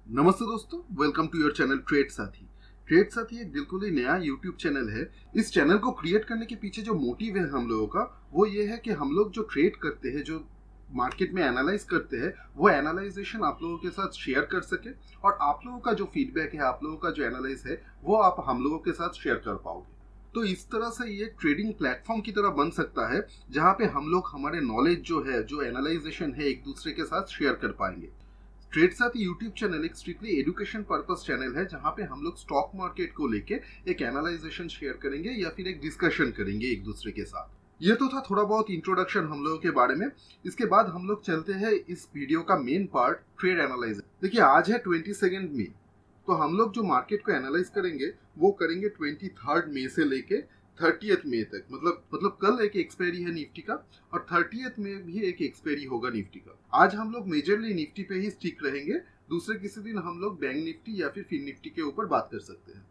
नमस्ते दोस्तों, welcome to your channel Trade Saathi. Trade Saathi एक बिल्कुल ही नया यूट्यूब चैनल है। इस चैनल को क्रिएट करने के पीछे जो मोटिव है हम लोगों का, वो ये है कि हम लोग जो ट्रेड करते हैं, जो मार्केट में एनालाइज करते हैं, वो एनालाइजेशन आप लोगों के साथ शेयर कर सके और आप लोगों का जो फीडबैक है, आप लोगों का जो एनालाइज है, वो आप हम लोगों के साथ शेयर कर पाओगे। तो इस तरह से ये ट्रेडिंग प्लेटफॉर्म की तरह बन सकता है, जहां पे हम लोग हमारे नॉलेज जो है, जो एनालाइजेशन है, एक दूसरे के साथ शेयर कर पाएंगे। ट्रेड साथ यूट्यूब चैनल एक स्ट्रिक्टली एजुकेशन पर्पस चैनल है, जहां पे हम लोग स्टॉक मार्केट को लेके एक एनालाइजेशन शेयर करेंगे या फिर एक डिस्कशन करेंगे एक दूसरे के साथ। ये तो था थोड़ा बहुत इंट्रोडक्शन हम लोगों के बारे में। इसके बाद हम लोग चलते हैं इस वीडियो का मेन पार्ट, ट्रेड एनालाइजर। देखिए, आज है 22 मई, तो हम लोग जो मार्केट को एनालाइज करेंगे वो करेंगे 23 मई से लेके 30 मई तक। मतलब कल एक एक्सपायरी है निफ्टी का और 30 में भी एक एक्सपायरी होगा निफ्टी का। आज हम लोग मेजरली निफ्टी पे ही स्टिक रहेंगे। दूसरे किसी दिन हम लोग बैंक निफ्टी या फिर फिन निफ्टी के ऊपर बात कर सकते हैं।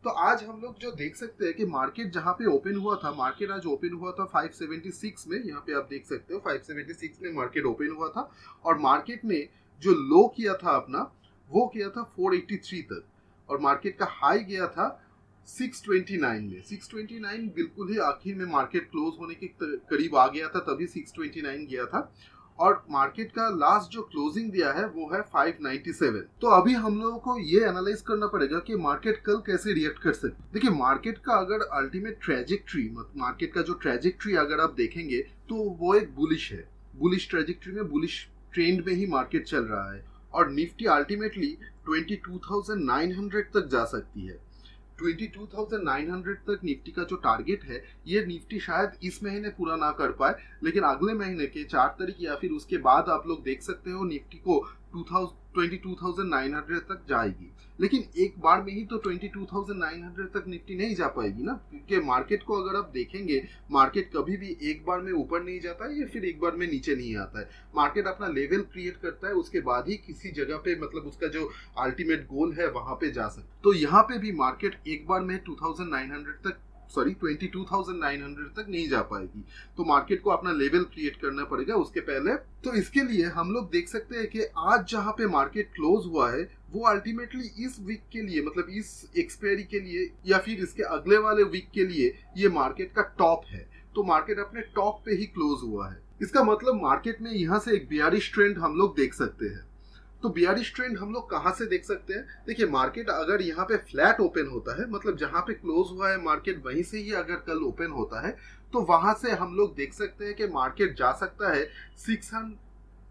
तो आज हम लोग जो देख सकते हैं कि मार्केट जहां पे ओपन हुआ था, मार्केट आज ओपन हुआ था 576 में। यहाँ पे आप देख सकते हो 576 में मार्केट ओपन हुआ था और मार्केट ने जो लो किया था अपना, वो किया था 483 तक और मार्केट का हाई गया था 629 में। 629 बिल्कुल ही आखिर में मार्केट क्लोज होने के करीब आ गया था, तभी 629 गया था और मार्केट का लास्ट जो क्लोजिंग दिया है वो है 597। तो अभी हम लोगों को ये एनालाइज करना पड़ेगा कि मार्केट कल कैसे रिएक्ट कर सकते। देखिए, मार्केट का अगर अल्टीमेट ट्रेजेक्ट्री, मार्केट का जो ट्रेजेक्ट्री अगर आप देखेंगे तो वो एक बुलिश है। बुलिश ट्रेजेक्ट्री में, बुलिश ट्रेंड में ही मार्केट चल रहा है और निफ्टी अल्टीमेटली 22,900 तक जा सकती है। 22,900 तक निफ्टी का जो टारगेट है, ये निफ्टी शायद इस महीने पूरा ना कर पाए, लेकिन अगले महीने के 4 तारीख या फिर उसके बाद आप लोग देख सकते हो निफ्टी को 22,900 तक जाएगी। लेकिन एक बार में ही तो 22,900 तक निफ्टी नहीं जा पाएगी ना, क्योंकि मार्केट को अगर आप देखेंगे, मार्केट कभी भी एक बार में ऊपर नहीं जाता है या फिर एक बार में नीचे नहीं आता है। मार्केट अपना लेवल क्रिएट करता है, उसके बाद ही किसी जगह पे, मतलब उसका जो अल्टीमेट गोल है वहां पे जा सकता। तो यहाँ पे भी मार्केट एक बार में 22,900 तक नहीं जा पाएगी। तो मार्केट को अपना लेवल क्रिएट करना पड़ेगा उसके पहले। तो इसके लिए हम लोग देख सकते हैं कि आज जहां पे मार्केट क्लोज हुआ है, वो अल्टीमेटली इस वीक के लिए, मतलब इस एक्सपायरी के लिए या फिर इसके अगले वाले वीक के लिए, ये मार्केट का टॉप है। तो मार्केट अपने टॉप पे ही क्लोज हुआ है। इसका मतलब मार्केट में यहाँ से एक बियरिश ट्रेंड हम लोग देख सकते हैं। तो बियरिश ट्रेंड हम लोग कहां से देख सकते हैं? देखिए, मार्केट अगर यहाँ पे फ्लैट ओपन होता है, मतलब जहां पे क्लोज हुआ है मार्केट वहीं से ही अगर कल ओपन होता है, तो वहां से हम लोग देख सकते हैं कि मार्केट जा सकता है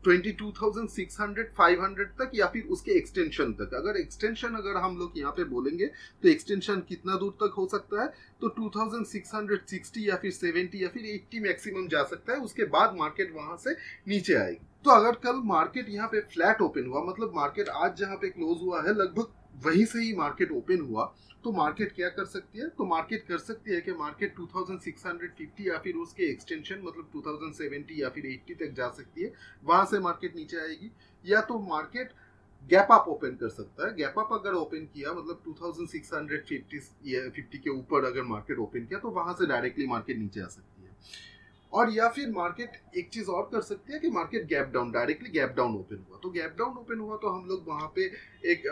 22,600 500 तक या फिर उसके एक्सटेंशन तक। अगर हम लोग यहाँ पे बोलेंगे तो एक्सटेंशन कितना दूर तक हो सकता है? तो 2660 या फिर 70 या फिर 80 मैक्सिमम जा सकता है। उसके बाद मार्केट वहां से नीचे आएगी। तो अगर कल मार्केट यहाँ पे फ्लैट ओपन हुआ, मतलब मार्केट आज जहाँ पे क्लोज हुआ है लगभग वहीं से ही मार्केट ओपन हुआ, तो मार्केट क्या कर सकती है? तो मार्केट कर सकती है कि मार्केट 2650 या फिर उसके एक्सटेंशन, मतलब 2070 या फिर 80 तक जा सकती है। वहां से मार्केट नीचे आएगी। या तो मार्केट गैप अप ओपन कर सकता है। गैप अप अगर ओपन किया, मतलब 2650 के ऊपर अगर मार्केट ओपन किया, तो वहां से डायरेक्टली मार्केट नीचे आ सकती है। और या फिर मार्केट एक चीज और कर सकती है कि market gap down, directly gap down open हुआ। तो गैप डाउन ओपन हुआ तो हम लोग वहां पे एक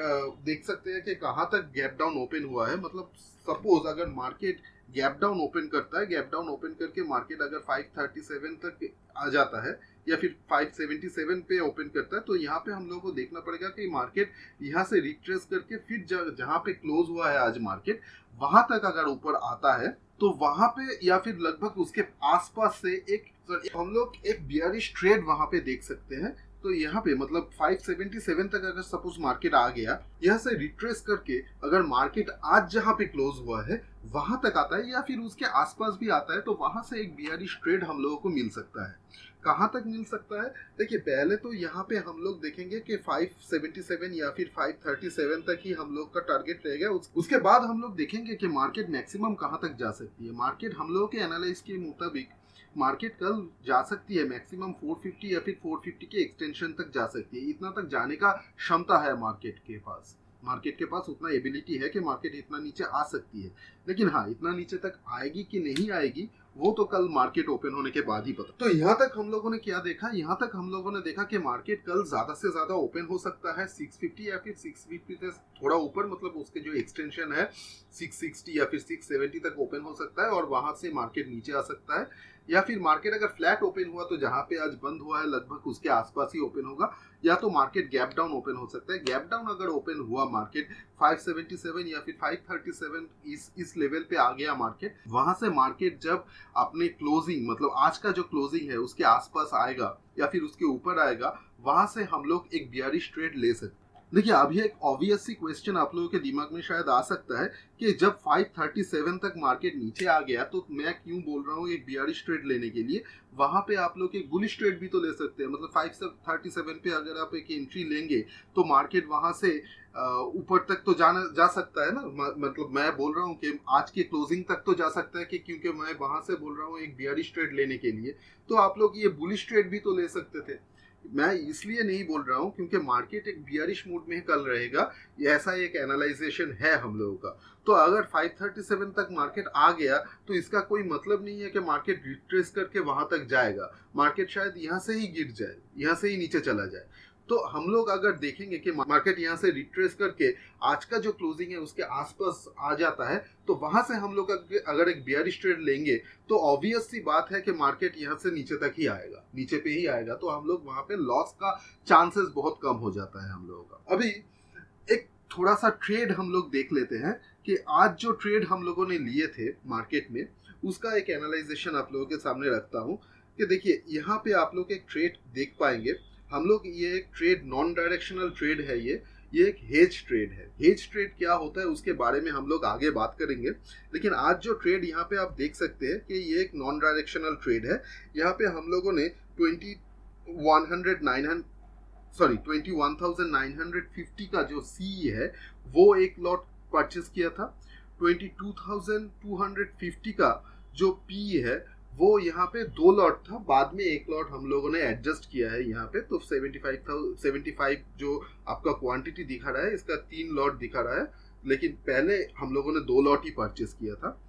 देख सकते हैं कि कहाँ तक गैप डाउन ओपन हुआ है। मतलब सपोज अगर मार्केट गैप डाउन ओपन करता है, गैप डाउन ओपन करके मार्केट अगर 537 तक आ जाता है या फिर 577 पे ओपन करता है, तो यहाँ पे हम लोगों को देखना पड़ेगा कि मार्केट यहाँ से रिट्रेस करके फिर जहाँ पे क्लोज हुआ है आज मार्केट, वहां तक अगर ऊपर आता है, तो वहां पे या फिर लगभग उसके आसपास से हम लोग एक बियरिश ट्रेड वहां पे देख सकते हैं। तो यहाँ पे मतलब 577 तक अगर सपोज मार्केट आ गया, यहाँ से रिट्रेस करके अगर मार्केट आज जहाँ पे क्लोज हुआ है वहां तक आता है या फिर उसके आसपास भी आता है, तो वहां से एक बियरिश ट्रेड हम लोगों को मिल सकता है। कहाँ तक मिल सकता है? देखिए, पहले तो यहाँ पे हम लोग देखेंगे कि 577 या फिर 537 तक ही हम लोग का टारगेट रहेगा। उसके बाद हम लोग देखेंगे कि मार्केट मैक्सिमम कहाँ तक जा सकती है। मार्केट हम लोगों के एनालिसिस के मुताबिक मार्केट कल जा सकती है मैक्सिमम 450 या फिर 450 के एक्सटेंशन तक जा सकती है। इतना तक जाने का क्षमता है मार्केट के पास। मार्केट के पास उतना एबिलिटी है कि मार्केट इतना नीचे आ सकती है, लेकिन हाँ इतना नीचे तक आएगी कि नहीं आएगी वो तो कल मार्केट ओपन होने के बाद ही पता। तो यहाँ तक हम लोगों ने क्या देखा, यहाँ तक हम लोगों ने देखा कि मार्केट कल ज्यादा से ज्यादा ओपन हो सकता है 650 या फिर 650 से थोड़ा ऊपर, मतलब उसके जो एक्सटेंशन है 660 या फिर 670 तक ओपन हो सकता है और वहां से मार्केट नीचे आ सकता है, या फिर मार्केट अगर फ्लैट ओपन हुआ तो जहां पे आज बंद हुआ है लगभग उसके आसपास ही ओपन होगा, या तो मार्केट गैप डाउन ओपन हो सकता है। गैप डाउन अगर ओपन हुआ मार्केट 577 या फिर 537 इस लेवल पे आ गया मार्केट, वहां से मार्केट जब अपने क्लोजिंग मतलब आज का जो क्लोजिंग है उसके आसपास आएगा या फिर उसके ऊपर आएगा, वहां से हम लोग एक बियरिश ट्रेड ले सकते हैं। देखिए अभी एक ऑब्वियस सी क्वेश्चन आप लोगों के दिमाग में शायद आ सकता है कि जब 537 तक मार्केट नीचे आ गया तो मैं क्यों बोल रहा हूँ एक बियरिश ट्रेड लेने के लिए, वहां पे आप लोग एक बुलिश ट्रेड भी तो ले सकते हैं। मतलब 537 पे अगर आप एक एंट्री लेंगे तो मार्केट वहां से ऊपर तक तो जा सकता है ना, मतलब मैं बोल रहा हूँ कि आज के क्लोजिंग तक तो जा सकता है कि क्योंकि मैं वहां से बोल रहा हूँ एक बियरिश ट्रेड लेने के लिए, तो आप लोग ये बुलिश ट्रेड भी तो ले सकते थे। मैं इसलिए नहीं बोल रहा हूँ क्योंकि मार्केट एक बियरिश मूड में कल रहेगा, ऐसा एक एनालाइजेशन है हम लोगों का। तो अगर 537 तक मार्केट आ गया तो इसका कोई मतलब नहीं है कि मार्केट रिट्रेस करके वहां तक जाएगा, मार्केट शायद यहाँ से ही गिर जाए, यहाँ से ही नीचे चला जाए। तो हम लोग अगर देखेंगे कि मार्केट यहाँ से रिट्रेस करके आज का जो क्लोजिंग है उसके आसपास आ जाता है तो वहां से हम लोग अगर एक बियरिश ट्रेड लेंगे तो ऑब्वियस सी बात है कि मार्केट यहाँ से नीचे तक ही आएगा, नीचे पे ही आएगा, तो हम लोग वहां पे लॉस का चांसेस बहुत कम हो जाता है हम लोगों का। अभी एक थोड़ा सा ट्रेड हम लोग देख लेते हैं कि आज जो ट्रेड हम लोगों ने लिए थे मार्केट में उसका एक एनालाइजेशन आप लोगों के सामने रखता हूँ कि देखिए यहाँ पे आप लोग एक ट्रेड देख पाएंगे। हम लोग ये एक ट्रेड नॉन डायरेक्शनल ट्रेड है, ये एक हेज ट्रेड है। हेज ट्रेड क्या होता है उसके बारे में हम लोग आगे बात करेंगे, लेकिन आज जो ट्रेड यहाँ पे आप देख सकते हैं कि ये एक नॉन डायरेक्शनल ट्रेड है। यहाँ पे हम लोगों ने 21,950 का जो सी है वो एक लॉट परचेस किया था। 22,250 का जो पी है वो यहाँ पे 2 लॉट था, बाद में एक लॉट हम लोगों ने एडजस्ट किया है यहाँ पे, तो 75 जो आपका क्वांटिटी दिखा रहा है इसका 3 लॉट दिखा रहा है, लेकिन पहले हम लोगों ने 2 लॉट ही परचेस किया था।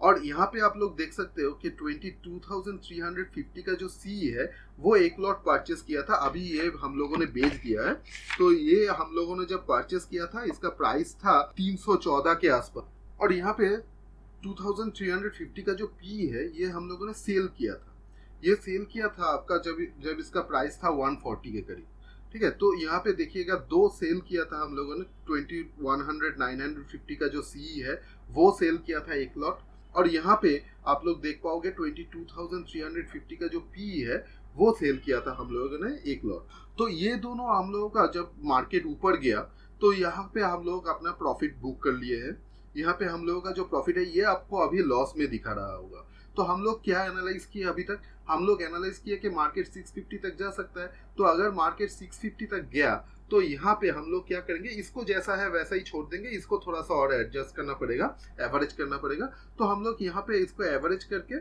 और यहाँ पे आप लोग देख सकते हो कि 22,350 का जो सी है वो एक लॉट परचेस किया था, अभी ये हम लोगों ने बेच दिया है। तो ये हम लोगों ने जब परचेस किया था इसका प्राइस था 314 के आसपास, और यहाँ पे 2350 का जो पी है ये हम लोगों ने सेल किया था। ये सेल किया था आपका जब इसका प्राइस था 140 के करीब, ठीक है। तो यहाँ पे देखिएगा 2 सेल किया था हम लोगों ने, 21,950 का जो सी है वो सेल किया था एक लॉट, और यहाँ पे आप लोग देख पाओगे 22,350 का जो पी है वो सेल किया था हम लोगों ने एक लॉट। तो ये दोनों हम लोगों का जब मार्केट ऊपर गया तो यहाँ पे हम लोग अपना प्रॉफिट बुक कर लिए हैं। यहाँ पे हम लोगों का जो प्रॉफिट है ये आपको अभी लॉस में दिखा रहा होगा। तो हम लोग क्या एनालाइज किए अभी तक, हम लोग एनालाइज किए कि मार्केट 650 तक जा सकता है। तो अगर मार्केट 650 तक गया तो यहाँ पे हम लोग क्या करेंगे, इसको जैसा है वैसा ही छोड़ देंगे, इसको थोड़ा सा और एडजस्ट करना पड़ेगा, एवरेज करना पड़ेगा। तो हम लोग यहाँ पे इसको एवरेज करके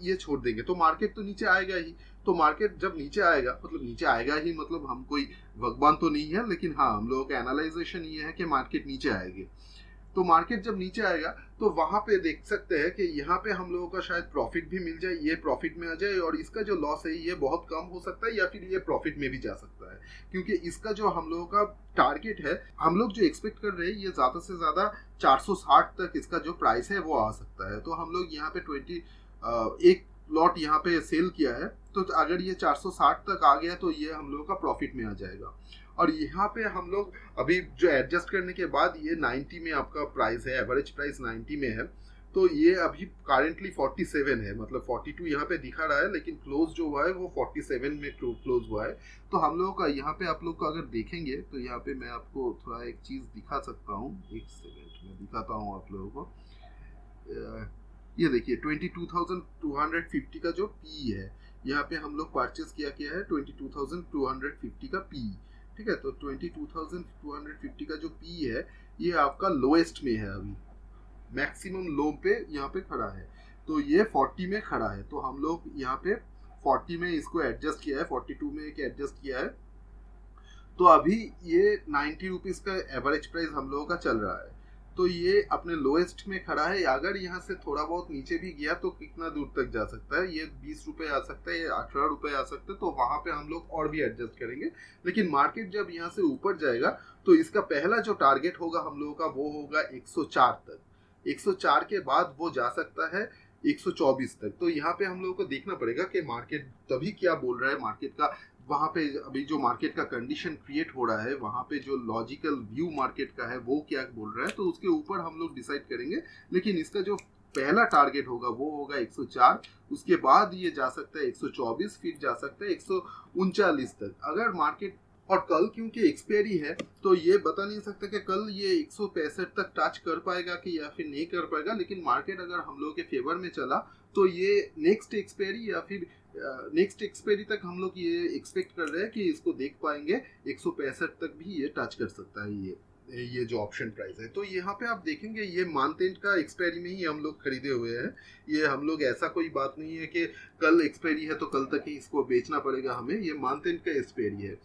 ये छोड़ देंगे, तो मार्केट तो नीचे आएगा ही। तो मार्केट जब नीचे आएगा मतलब नीचे आएगा ही, मतलब हम कोई भगवान तो नहीं है, लेकिन हाँ हम लोगों का एनालाइजेशन ये है कि मार्केट नीचे आएगी। तो मार्केट जब नीचे आएगा तो वहां पे देख सकते हैं कि यहाँ पे हम लोगों का शायद प्रॉफिट भी मिल जाए, ये प्रॉफिट में आ जाए, और इसका जो लॉस है ये बहुत कम हो सकता है या फिर ये प्रॉफिट में भी जा सकता है, क्योंकि इसका जो हम लोगों का टारगेट है, हम लोग जो एक्सपेक्ट कर रहे हैं ये ज्यादा से ज्यादा 460 तक इसका जो प्राइस है वो आ सकता है। तो हम लोग यहाँ पे 1 लॉट यहाँ पे सेल किया है, तो अगर ये 460 तक आ गया तो ये हम लोगों का प्रॉफिट में आ जाएगा। और यहाँ पे हम लोग अभी जो एडजस्ट करने के बाद ये 90 में आपका प्राइस है, एवरेज प्राइस 90 में है। तो ये अभी करेंटली 47 है, मतलब 42 यहाँ पे दिखा रहा है, लेकिन क्लोज जो हुआ है वो 47 में क्लोज हुआ है। तो हम लोगों का यहाँ पे आप लोग को अगर देखेंगे तो यहाँ पे मैं आपको थोड़ा एक चीज दिखा सकता हूँ, एक सेकेंड में दिखाता हूँ आप लोगों को। ये देखिए 22,250 का जो पी है, यहाँ पे हम लोग परचेस किया है 22,250 का पी, ठीक है। तो 22,250 का जो पी है ये आपका लोएस्ट में है, अभी मैक्सिमम लो पे यहाँ पे खड़ा है। तो ये 40 में खड़ा है, तो हम लोग यहाँ पे 40 में इसको एडजस्ट किया है, 42 में एक एडजस्ट किया है। तो अभी ये 90 रुपीज़ का एवरेज प्राइस हम लोगों का चल रहा है। तो ये अपने लोएस्ट में खड़ा है। अगर यहाँ से थोड़ा बहुत नीचे भी गया तो कितना दूर तक जा सकता है, ये 20 रुपए आ सकता है, ये 18 रुपए आ सकता है, तो वहां पे हम लोग और भी एडजस्ट करेंगे। लेकिन मार्केट जब यहाँ से ऊपर जाएगा तो इसका पहला जो टारगेट होगा हम लोगों का वो होगा 104 तक। 104 के बाद वो जा सकता है 124 तक। तो यहाँ पे हम लोगों को देखना पड़ेगा कि मार्केट तभी क्या बोल रहा है, मार्केट का वहां पे अभी जो मार्केट का कंडीशन क्रिएट हो रहा है, वहां पे जो लॉजिकल व्यू मार्केट का है वो क्या बोल रहा है, तो उसके ऊपर हम लोग डिसाइड करेंगे। लेकिन इसका जो पहला टारगेट होगा वो होगा 104, उसके बाद ये जा सकता है 124, फिर जा सकता है 139 तक। अगर मार्केट और कल क्योंकि एक्सपायरी है तो ये बता नहीं सकता कि कल ये 165 तक टच कर पाएगा कि या फिर नहीं कर पाएगा। लेकिन मार्केट अगर हम लोग के फेवर में चला तो ये नेक्स्ट एक्सपायरी या फिर नेक्स्ट एक्सपायरी तक हम लोग ये एक्सपेक्ट कर रहे हैं कि इसको देख पाएंगे 165 तक भी ये टच कर सकता है ये जो ऑप्शन प्राइस है। तो यहाँ पे आप देखेंगे ये मंथ एंड का एक्सपायरी में ही हम लोग खरीदे हुए हैं। ये हम लोग ऐसा कोई बात नहीं है कि कल एक्सपायरी है तो कल तक ही इसको बेचना पड़ेगा हमें, ये मंथ एंड का एक्सपायरी है।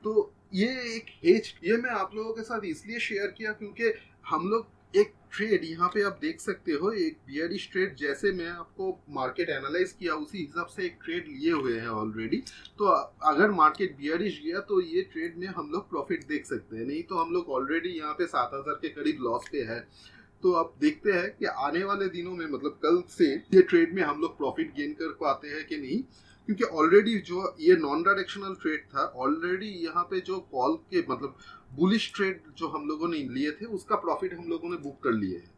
तो ये एक हेज, ये मैं आप लोगों के साथ इसलिए शेयर किया क्योंकि हम लोग एक ट्रेड यहाँ पे आप देख सकते हो, एक बियरिश ट्रेड जैसे मैं आपको मार्केट एनालाइज किया उसी हिसाब से एक ट्रेड लिए हुए हैं ऑलरेडी। तो अगर मार्केट बियरिश गया तो ये ट्रेड में हम लोग प्रॉफिट देख सकते हैं, नहीं तो हम लोग ऑलरेडी यहाँ पे 7000 के करीब लॉस पे है। तो अब देखते हैं कि आने वाले दिनों में मतलब कल से ये ट्रेड में हम लोग प्रॉफिट गेन कर पाते हैं कि नहीं, क्योंकि ऑलरेडी जो ये नॉन डायरेक्शनल ट्रेड था, ऑलरेडी यहाँ पे जो कॉल के मतलब बुलिश ट्रेड जो हम लोगों ने लिए थे उसका प्रॉफिट हम लोगों ने बुक कर लिए है।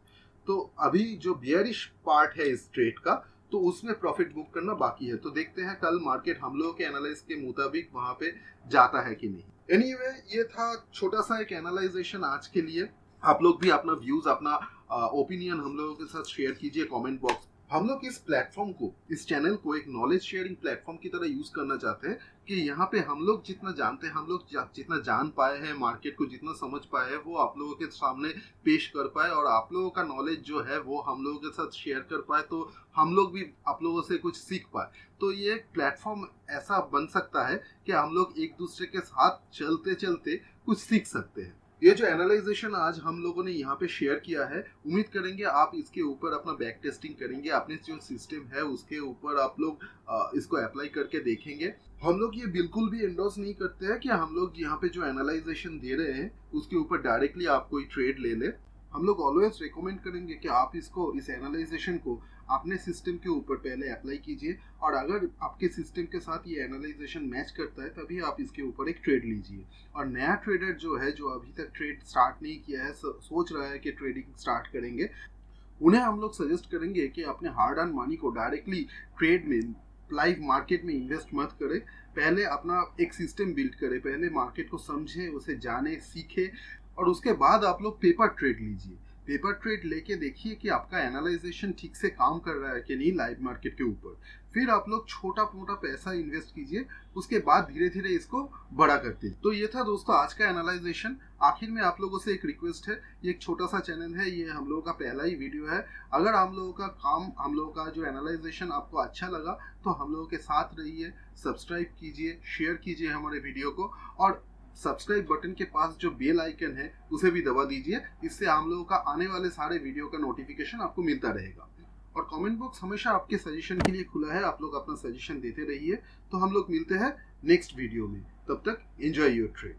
तो अभी जो बियरिश पार्ट है इस ट्रेड का, तो उसमें प्रॉफिट बुक करना बाकी है। तो देखते हैं कल मार्केट हम लोगों के एनालाइज के मुताबिक वहां पे जाता है कि नहीं। एनीवे, ये था छोटा सा एक एनालाइजेशन आज के लिए। आप लोग भी अपना व्यूज, अपना ओपिनियन हम लोगों के साथ शेयर कीजिए कमेंट बॉक्स। हम लोग इस प्लेटफॉर्म को, इस चैनल को एक नॉलेज शेयरिंग प्लेटफॉर्म की तरह यूज करना चाहते हैं कि यहाँ पे हम लोग जितना जानते हैं, हम लोग जितना जान पाए हैं, मार्केट को जितना समझ पाए हैं, वो आप लोगों के सामने पेश कर पाए और आप लोगों का नॉलेज जो है वो हम लोगों के साथ शेयर कर पाए, तो हम लोग भी आप लोगों से कुछ सीख पाए। तो ये एक प्लेटफॉर्म ऐसा बन सकता है कि हम लोग एक दूसरे के साथ चलते चलते कुछ सीख सकते हैं। ये जो एनालाइजेशन आज हम लोगों ने यहाँ पे शेयर किया है, उम्मीद करेंगे आप इसके ऊपर अपना बैक टेस्टिंग करेंगे, अपने जो सिस्टम है उसके ऊपर आप लोग इसको अप्लाई करके देखेंगे। हम लोग ये बिल्कुल भी एंडोर्स नहीं करते हैं कि हम लोग यहाँ पे जो एनालाइजेशन दे रहे हैं उसके ऊपर डायरेक्टली आप कोई ट्रेड ले ले। हम लोग ऑलवेज रिकमेंड करेंगे कि आप इसको, इस एनालाइजेशन को अपने सिस्टम के ऊपर पहले अप्लाई कीजिए, और अगर आपके सिस्टम के साथ ये एनालाइजेशन मैच करता है तभी आप इसके ऊपर एक ट्रेड लीजिए। और नया ट्रेडर जो है, जो अभी तक ट्रेड स्टार्ट नहीं किया है, सोच रहा है कि ट्रेडिंग स्टार्ट करेंगे, उन्हें हम लोग सजेस्ट करेंगे कि अपने हार्ड अर्न मनी को डायरेक्टली ट्रेड में, लाइव मार्केट में इन्वेस्ट मत करें। पहले अपना एक सिस्टम बिल्ड करें, पहले मार्केट को समझे, उसे जाने, सीखे, और उसके बाद आप लोग पेपर ट्रेड लीजिए। पेपर ट्रेड लेके देखिए कि आपका एनालाइजेशन ठीक से काम कर रहा है कि नहीं लाइव मार्केट के ऊपर। फिर आप लोग छोटा मोटा पैसा इन्वेस्ट कीजिए, उसके बाद धीरे धीरे इसको बड़ा करते। तो ये था दोस्तों आज का एनालाइजेशन। आखिर में आप लोगों से एक रिक्वेस्ट है, ये एक छोटा सा चैनल है, ये हम लोगों का पहला ही वीडियो है। अगर हम लोगों का काम, हम लोगों का जो एनालाइजेशन आपको अच्छा लगा तो हम लोगों के साथ रहिए, सब्सक्राइब कीजिए, शेयर कीजिए हमारे वीडियो को, और सब्सक्राइब बटन के पास जो बेल आइकन है उसे भी दबा दीजिए। इससे हम लोगों का आने वाले सारे वीडियो का नोटिफिकेशन आपको मिलता रहेगा। और कमेंट बॉक्स हमेशा आपके सजेशन के लिए खुला है, आप लोग अपना सजेशन देते रहिए। तो हम लोग मिलते हैं नेक्स्ट वीडियो में, तब तक एंजॉय योर ट्रेड।